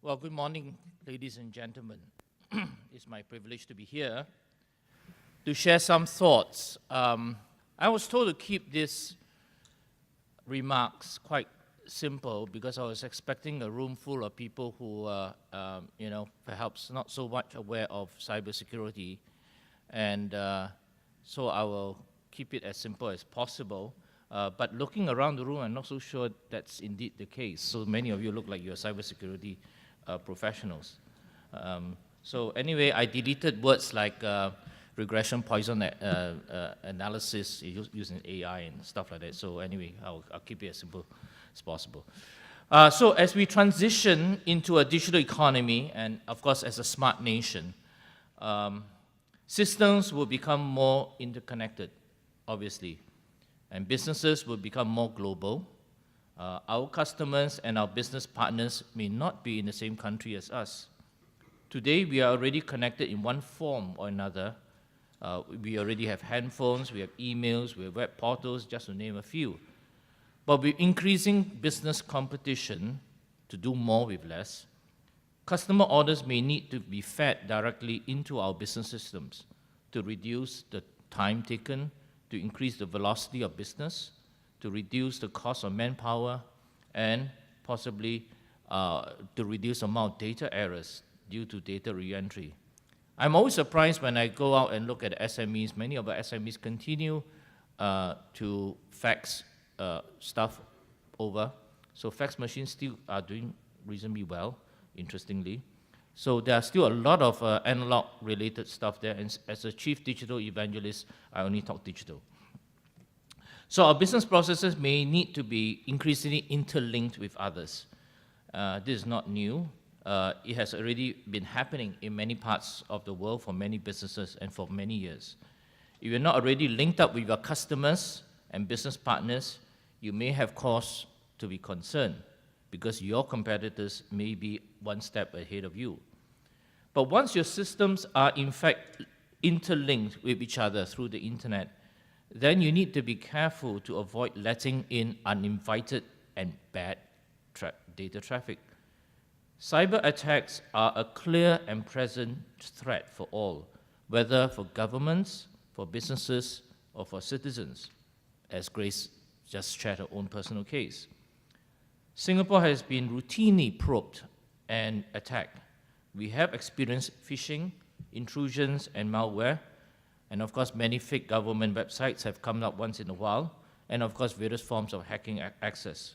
Well, good morning, ladies and gentlemen. It's my privilege to be here to share some thoughts. I was told to keep these remarks quite simple because I was expecting a room full of people who are, perhaps not so much aware of cybersecurity, and so I will keep it as simple as possible. But looking around the room, I'm not so sure that's indeed the case. So many of you look like you're cybersecurity professionals. So anyway, I deleted words like regression Poisson analysis using AI and stuff like that. So anyway, I'll keep it as simple as possible. So as we transition into a digital economy, and of course as a smart nation, systems will become more interconnected, obviously, and businesses will become more global. Our customers and our business partners may not be in the same country as us. Today, we are already connected in one form or another. We already have handphones, we have emails, we have web portals, just to name a few. But with increasing business competition to do more with less, customer orders may need to be fed directly into our business systems to reduce the time taken, to increase the velocity of business, to reduce the cost of manpower, and possibly to reduce the amount of data errors due to data re-entry. I'm always surprised when I go out and look at SMEs. Many of our SMEs continue to fax stuff over. So fax machines still are doing reasonably well, interestingly. So there are still a lot of analog-related stuff there, and as a chief digital evangelist, I only talk digital. So our business processes may need to be increasingly interlinked with others. This is not new. It has already been happening in many parts of the world for many businesses and for many years. If you're not already linked up with your customers and business partners, you may have cause to be concerned because your competitors may be one step ahead of you. But once your systems are in fact interlinked with each other through the internet, then you need to be careful to avoid letting in uninvited and bad data traffic. Cyber attacks are a clear and present threat for all, whether for governments, for businesses, or for citizens, as Grace just shared her own personal case. Singapore has been routinely probed and attacked. We have experienced phishing, intrusions, and malware. And of course, many fake government websites have come up once in a while, and of course, various forms of hacking access.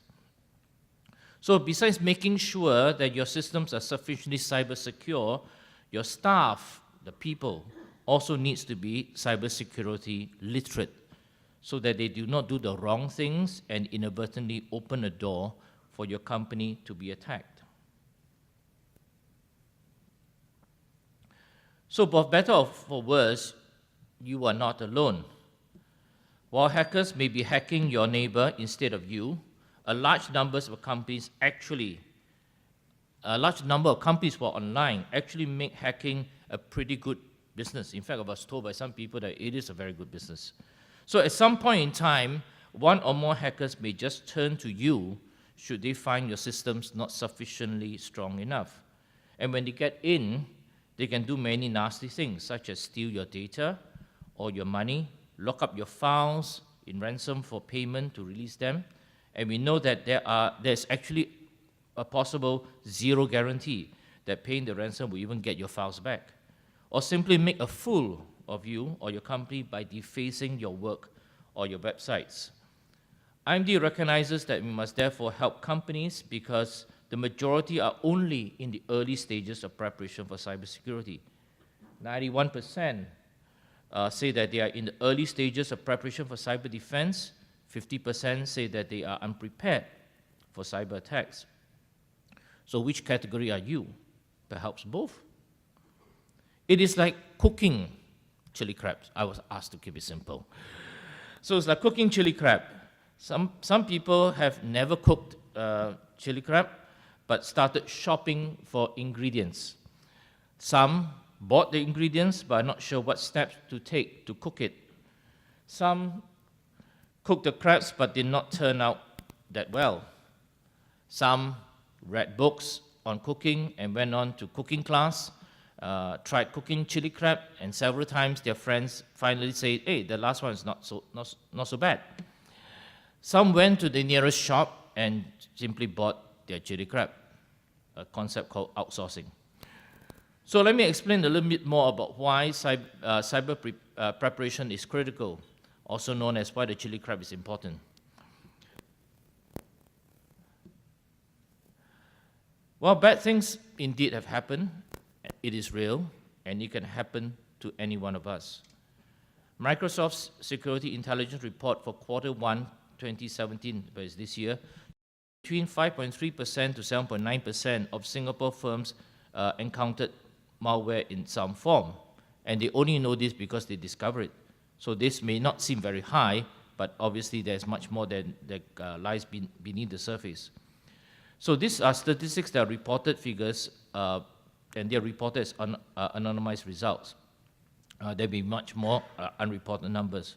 So besides making sure that your systems are sufficiently cyber secure, your staff, the people, also needs to be cybersecurity literate so that they do not do the wrong things and inadvertently open a door for your company to be attacked. So for better or for worse, you are not alone. While hackers may be hacking your neighbor instead of you, a large number of companies who are online actually make hacking a pretty good business. In fact, I was told by some people that it is a very good business. So at some point in time, one or more hackers may just turn to you should they find your systems not sufficiently strong enough. And when they get in, they can do many nasty things, such as steal your data or your money, lock up your files in ransom for payment to release them. And we know that there's actually a possible zero guarantee that paying the ransom will even get your files back. Or simply make a fool of you or your company by defacing your work or your websites. IMD recognizes that we must therefore help companies because the majority are only in the early stages of preparation for cybersecurity. 91% say that they are in the early stages of preparation for cyber defense. 50% say that they are unprepared for cyber attacks. So which category are you? Perhaps both. It is like cooking chili crabs. I was asked to keep it simple. So it's like cooking chili crab. Some people have never cooked chili crab, but started shopping for ingredients. Some bought the ingredients, but are not sure what steps to take to cook it. Some cooked the crabs, but did not turn out that well. Some read books on cooking and went on to cooking class, tried cooking chili crab, and several times their friends finally said, hey, the last one is not so bad. Some went to the nearest shop and simply bought their chili crab, a concept called outsourcing. So let me explain a little bit more about why cyber preparation is critical, also known as why the chili crab is important. Well, bad things indeed have happened. It is real, and it can happen to any one of us. Microsoft's Security Intelligence Report for Q1 2017, but it's this year, between 5.3% to 7.9% of Singapore firms encountered malware in some form. And they only know this because they discover it. So this may not seem very high, but obviously there's much more that lies beneath the surface. So these are statistics that are reported figures, and they're reported as anonymized results. There'll be much more unreported numbers.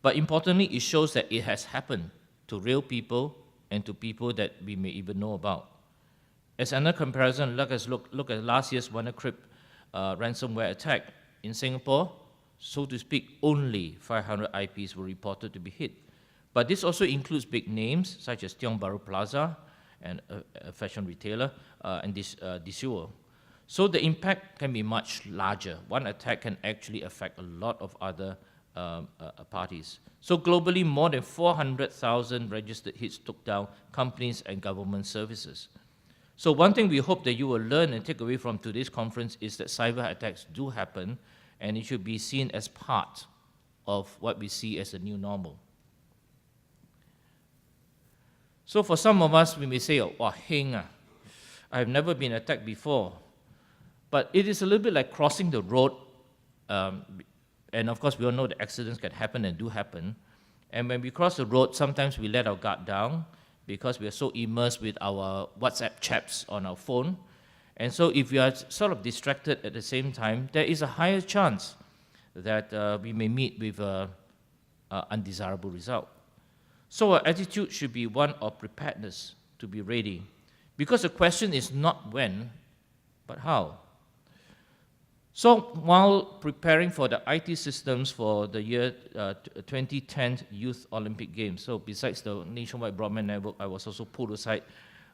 But importantly, it shows that it has happened to real people and to people that we may even know about. As another comparison, let us look at last year's WannaCrypt ransomware attack. In Singapore, so to speak, only 500 IPs were reported to be hit. But this also includes big names such as Tiong Bahru Plaza, and a fashion retailer, and Disuo. So the impact can be much larger. One attack can actually affect a lot of other parties. So globally, more than 400,000 registered hits took down companies and government services. So one thing we hope that you will learn and take away from today's conference is that cyber attacks do happen, and it should be seen as part of what we see as a new normal. So for some of us, we may say, oh, heng, I've never been attacked before. But it is a little bit like crossing the road, and of course we all know that accidents can happen and do happen. And when we cross the road, sometimes we let our guard down because we are so immersed with our WhatsApp chats on our phone. And so if we are sort of distracted at the same time, there is a higher chance that we may meet with an undesirable result. So our attitude should be one of preparedness, to be ready. Because the question is not when, but how. So while preparing for the IT systems for the year 2010 Youth Olympic Games, so besides the nationwide broadband network, I was also pulled aside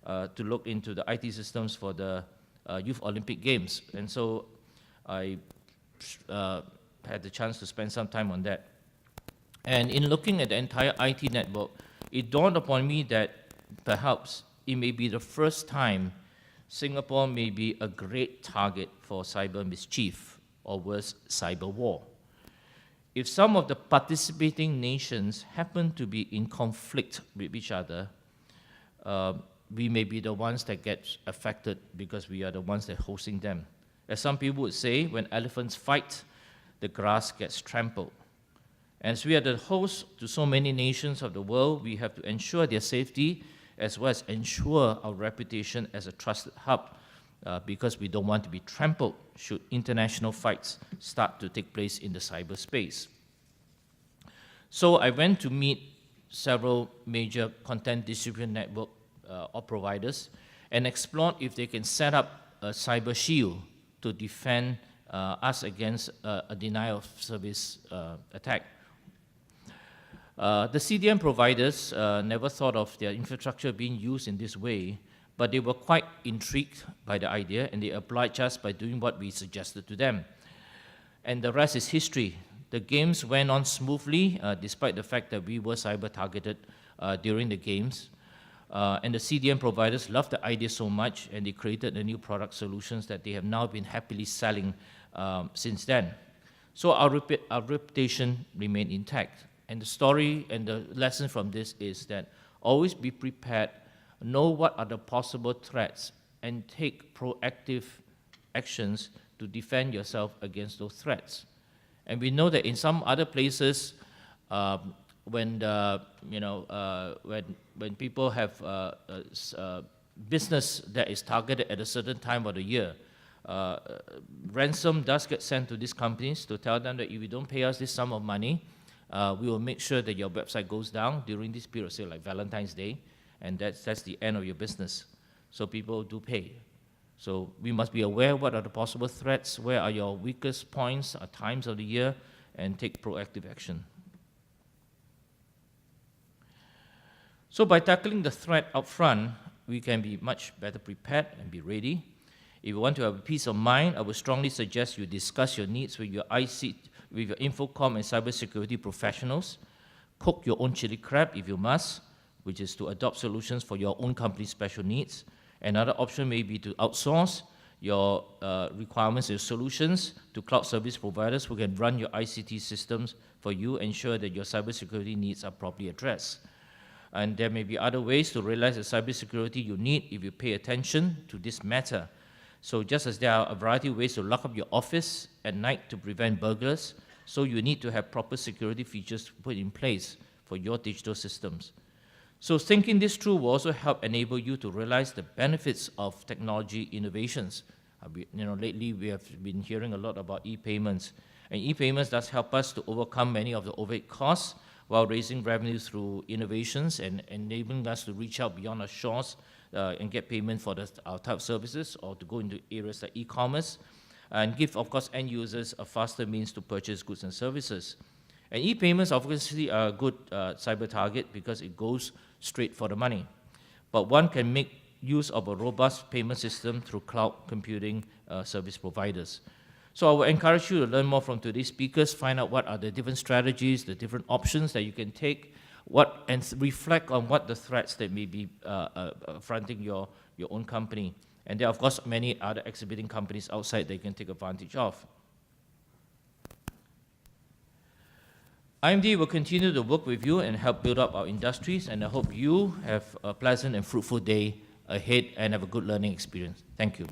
to look into the IT systems for the Youth Olympic Games. And so I had the chance to spend some time on that. And in looking at the entire IT network, it dawned upon me that perhaps it may be the first time Singapore may be a great target for cyber mischief, or worse, cyber war. If some of the participating nations happen to be in conflict with each other, we may be the ones that get affected because we are the ones that are hosting them. As some people would say, when elephants fight, the grass gets trampled. As we are the host to so many nations of the world, we have to ensure their safety as well as ensure our reputation as a trusted hub because we don't want to be trampled should international fights start to take place in the cyberspace. So I went to meet several major content distribution network or providers and explored if they can set up a cyber shield to defend us against a denial of service attack. The CDN providers never thought of their infrastructure being used in this way, but they were quite intrigued by the idea, and they obliged us by doing what we suggested to them. And the rest is history. The games went on smoothly, despite the fact that we were cyber-targeted during the games. And the CDN providers loved the idea so much, and they created the new product solutions that they have now been happily selling since then. So our reputation remained intact. And the story and the lesson from this is that always be prepared, know what are the possible threats, and take proactive actions to defend yourself against those threats. And we know that in some other places, when people have business that is targeted at a certain time of the year, ransom does get sent to these companies to tell them that if you don't pay us this sum of money, we will make sure that your website goes down during this period, say like Valentine's Day, and that's the end of your business. So people do pay. So we must be aware what are the possible threats, where are your weakest points at times of the year, and take proactive action. So by tackling the threat up front, we can be much better prepared and be ready. If you want to have peace of mind, I would strongly suggest you discuss your needs with your Infocom and cybersecurity professionals. Cook your own chili crab if you must, which is to adopt solutions for your own company's special needs. Another option may be to outsource your requirements and solutions to cloud service providers who can run your ICT systems for you, ensure that your cybersecurity needs are properly addressed. And there may be other ways to realize the cybersecurity you need if you pay attention to this matter. So just as there are a variety of ways to lock up your office at night to prevent burglars, so you need to have proper security features put in place for your digital systems. So thinking this through will also help enable you to realize the benefits of technology innovations. Lately we have been hearing a lot about e-payments. And e-payments does help us to overcome many of the overhead costs while raising revenue through innovations and enabling us to reach out beyond our shores and get payment for our type of services, or to go into areas like e-commerce, and give, of course, end users a faster means to purchase goods and services. And e-payments obviously are a good cyber target because it goes straight for the money. But one can make use of a robust payment system through cloud computing service providers. So I will encourage you to learn more from today's speakers, find out what are the different strategies, the different options that you can take, and reflect on what the threats that may be fronting your own company. And there are, of course, many other exhibiting companies outside that you can take advantage of. IMD will continue to work with you and help build up our industries, and I hope you have a pleasant and fruitful day ahead and have a good learning experience. Thank you.